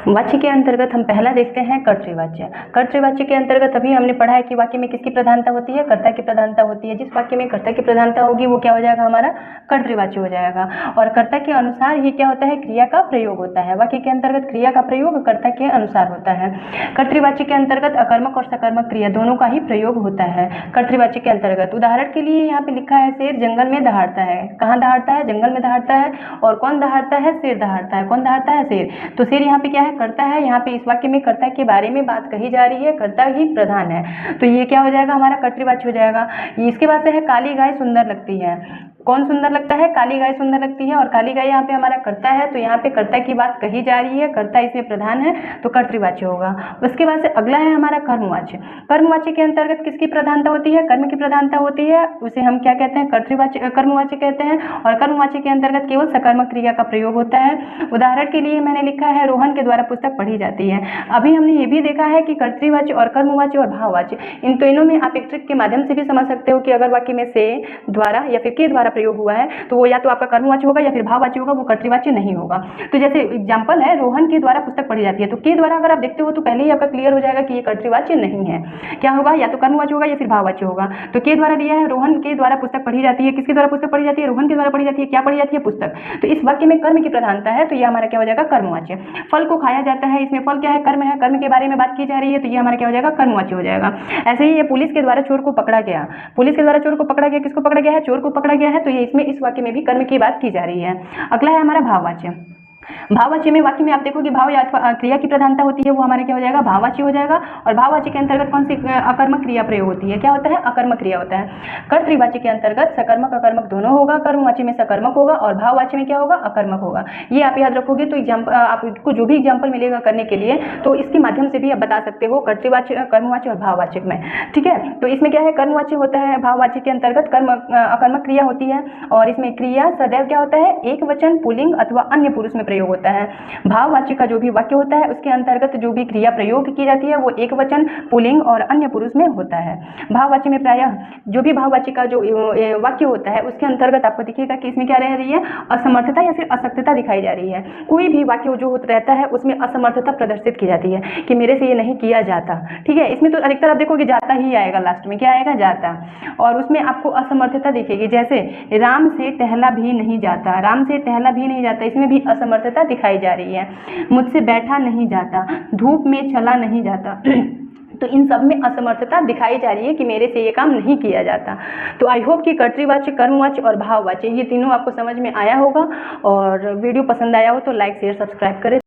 वाच्य के अंतर्गत हम पहला देखते हैं कर्तृवाच्य। कर्तृवाच्य के अंतर्गत अभी हमने पढ़ा है कि वाक्य में किसकी प्रधानता होती है, कर्ता की प्रधानता होती है। जिस वाक्य में कर्ता की प्रधानता होगी वो क्या हो जाएगा, हमारा कर्तृवाच्य हो जाएगा। और कर्ता के अनुसार ये क्या होता है, क्रिया का प्रयोग होता है। वाक्य के अंतर्गत क्रिया का प्रयोग कर्ता के अनुसार होता है। कर्तृवाच्य के अंतर्गत अकर्मक और सकर्मक क्रिया दोनों का ही प्रयोग होता है कर्तृवाच्य के अंतर्गत। उदाहरण के लिए यहाँ पे लिखा है शेर जंगल में दहाड़ता है। कहाँ दहाड़ता है, जंगल में दहाड़ता है। और कौन दहाड़ता है, शेर दहाड़ता है। कौन दहाड़ता है, शेर। तो शेर यहाँ पे क्या है, कर्ता है। यहाँ पे इस वाक्य में कर्ता के बारे में बात कही जा रही है, कर्ता ही प्रधान है, तो ये क्या हो जाएगा, हमारा कर्तृवाच्य हो जाएगा। इसके बाद से है काली गाय सुंदर लगती है। कौन सुंदर लगता है, काली गाय सुंदर लगती है। और काली गाय यहाँ पे हमारा कर्ता है, तो यहाँ पे कर्ता की बात कही जा रही है, कर्ता इसमें प्रधान है, तो कर्तृवाच्य होगा। उसके बाद से अगला है हमारा कर्मवाच्य। कर्मवाच्य के अंतर्गत किसकी प्रधानता होती है, कर्म की प्रधानता होती है, उसे हम क्या कहते हैं, कर्तृवाच्य कर्मवाच्य कहते हैं। और कर्मवाच्य के अंतर्गत केवल सकर्मक क्रिया का प्रयोग होता है। उदाहरण के लिए मैंने लिखा है रोहन के द्वारा पुस्तक पढ़ी जाती है। अभी हमने ये भी देखा है कि कर्तृवाच्य और कर्मवाच्य और भाववाच्य, इन तीनों में आप एक ट्रिक के माध्यम से भी समझ सकते हो कि अगर वाक्य में से, द्वारा या फिर के द्वारा प्रयोग हुआ है तो वो या तो आपका कर्मवाच्य होगा या फिर भाववाच्य होगा, वो कर्तृवाच्य नहीं होगा। तो जैसे एग्जांपल है रोहन के द्वारा पुस्तक पढ़ी जाती है, तो के द्वारा अगर आप देखते हो तो पहले ही आपका क्लियर हो जाएगा कि ये कर्तृवाच्य नहीं है। क्या होगा, या तो कर्मवाच्य होगा या फिर भाववाच्य होगा। तो के द्वारा दिया है, रोहन के द्वारा पुस्तक पढ़ी जाती है। किसके द्वारा पुस्तक पढ़ी जाती है, रोहन के द्वारा पढ़ी जाती है। क्या पढ़ी जाती है, पुस्तक। तो इस वाक्य में कर्म की प्रधानता है, तो ये हमारा क्या हो जाएगा, कर्मवाच्य। फल को खाया जाता है, इसमें फल क्या है, कर्म है, कर्म के बारे में बात की जा रही है, तो ये हमारा क्या हो जाएगा, कर्मवाच्य हो जाएगा। ऐसे ही ये पुलिस के द्वारा चोर को पकड़ा गया। पुलिस के द्वारा चोर को पकड़ा गया, किसको पकड़ा गया है, चोर को पकड़ा गया है, तो ये इसमें इस वाक्य में भी कर्म की बात की जा रही है। अगला है हमारा भाववाच्य। भाववाच्य में वाक्य में आप देखो कि भाव या क्रिया की प्रधानता होती है, वो हमारे क्या हो जाएगा, भाववाच्य हो जाएगा। और भाववाच्य के अंतर्गत कौन सी अकर्मक क्रिया प्रयोग होती है, क्या होता है, अकर्मक क्रिया होता है। कर्तृवाच्य के अंतर्गत सकर्मक अकर्मक दोनों होगा, कर्मवाच्य में सकर्मक होगा और भाववाच्य में क्या होगा, अकर्मक होगा। ये आप याद रखोगे तो एग्जाम्पल आपको जो भी एग्जाम्पल मिलेगा करने के लिए, तो इसके माध्यम से भी आप बता सकते हो कर्तृवाच्य, कर्मवाच्य और भाववाच्य में। ठीक है, तो इसमें क्या है, कर्मवाच्य होता है, भाववाच्य के अंतर्गत कर्म अकर्मक क्रिया होती है। और इसमें क्रिया सदैव क्या होता है, एक वचन, पुल्लिंग अथवा अन्य पुरुष में प्रयोग होता है। भाववाच्य का जो भी वाक्य होता है उसके अंतर्गत जो भी क्रिया प्रयोग की जाती है वो एक वचन, पुल्लिंग और अन्य पुरुष में होता है। भाववाच्य में प्रायः जो भी भाववाच्य का जो वाक्य होता है उसके अंतर्गत आपको दिखेगा कि इसमें क्या रह रही है, असमर्थता या फिर अशक्तता दिखाई जा रही है। कोई भी वाक्य जो रहता है उसमें असमर्थता प्रदर्शित की जाती है कि मेरे से ये नहीं किया जाता। ठीक है, इसमें तो अधिकतर आप देखोगे जाता ही आएगा, लास्ट में क्या आएगा, जाता। और उसमें आपको असमर्थता दिखेगी, जैसे राम से टहला भी नहीं जाता, राम से टहला भी नहीं जाता, इसमें भी असमर्थता दिखाई जा रही है। मुझसे बैठा नहीं जाता, धूप में चला नहीं जाता तो इन सब में असमर्थता दिखाई जा रही है कि मेरे से ये काम नहीं किया जाता। तो आई होप कि कर्तृवाच्य, कर्मवाच्य और भाववाच्य ये तीनों आपको समझ में आया होगा। और वीडियो पसंद आया हो तो लाइक शेयर सब्सक्राइब करें।